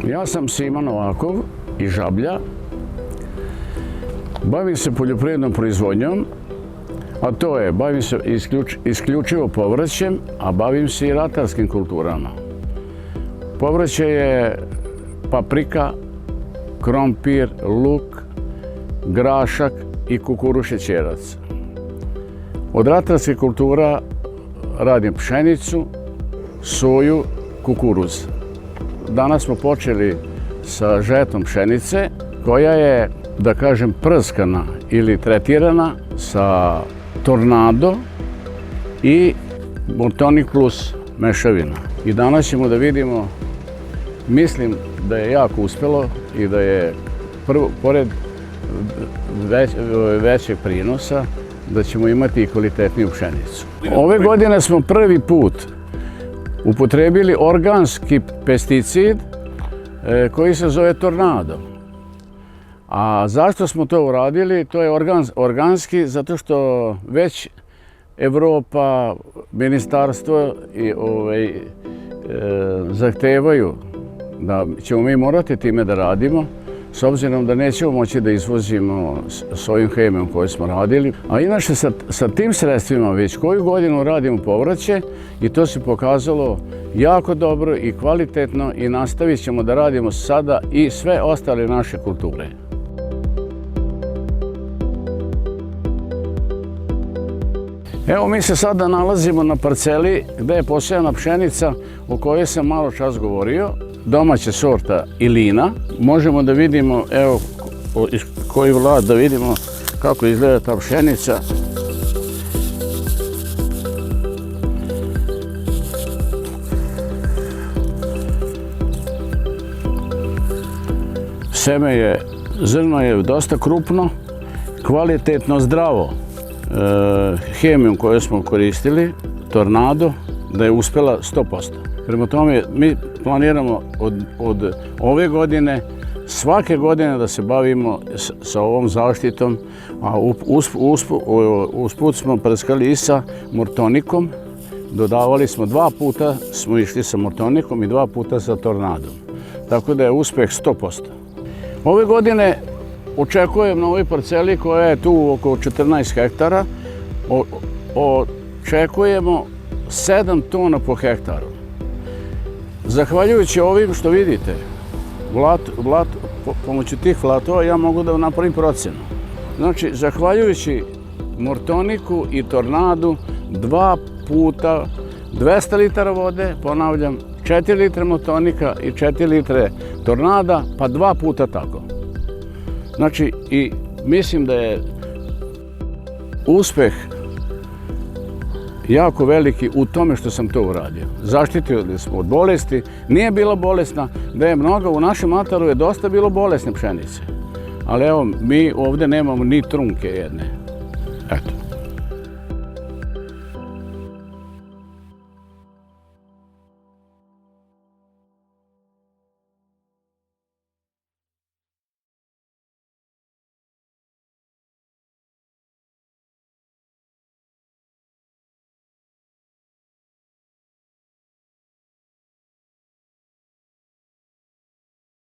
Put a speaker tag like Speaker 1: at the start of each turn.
Speaker 1: Ja sam Sima Novakov iz Žablja. Bavim se poljoprivrednom proizvodnjom, a to je, bavim se isključivo povrćem, a bavim se i ratarskim kulturama. Povrće je paprika, krompir, luk, grašak i kukuruz šećerac. Od ratarskih kultura radim pšenicu, soju, kukuruz. Danas smo počeli sa žetom pšenice koja je, da kažem, prskana ili tretirana sa Tornado i Murtonik plus mešavina. I danas ćemo da vidimo, mislim da je jako uspelo i da je pored većeg prinosa da ćemo imati i kvalitetniju pšenicu. Ove godine smo prvi put upotrebili organski pesticid koji se zove Tornado. A zašto smo to uradili? To je organski zato što već Evropa, ministarstvo zahtevaju da ćemo mi morati time da radimo, s obzirom da nećemo moći da izvozimo s ovim hemijom koju smo radili. A inače sa tim sredstvima već koju godinu radimo povrće i to se pokazalo jako dobro i kvalitetno i nastavit ćemo da radimo sada i sve ostale naše kulture. Evo mi se sada nalazimo na parceli gde je posejana pšenica o kojoj sam malo čas govorio, domaća sorta Ilina. Možemo da vidimo, evo, koji vlad, da vidimo kako izgleda ta pšenica. Zrno je dosta krupno, kvalitetno, zdravo. Hemijom koju smo koristili, Tornado, da je uspela 100%. Prema tome, mi planiramo od ove godine, svake godine da se bavimo sa ovom zaštitom, a usput smo prskali i sa Murtonikom, dodavali smo 2 puta, smo išli sa Murtonikom i 2 puta sa Tornadom. Tako da je uspeh 100%. Ove godine očekujem na ovoj parceli koja je tu oko 14 hektara, očekujemo 7 tona po hektaru. Zahvaljujući ovim što vidite, pomoću tih flatova ja mogu da napravim procenu. Znači, zahvaljujući Murtoniku i Tornadu 2 puta 200 litara vode, ponavljam, 4 litre Murtonika i 4 litre Tornada, pa 2 puta tako. Znači, i mislim da je uspeh jako veliki u tome što sam to uradio. Zaštitili smo od bolesti, nije bila bolesna, da je mnogo, u našem ataru je dosta bilo bolesne pšenice. Ali evo, mi ovde nemamo ni trunke jedne. Eto.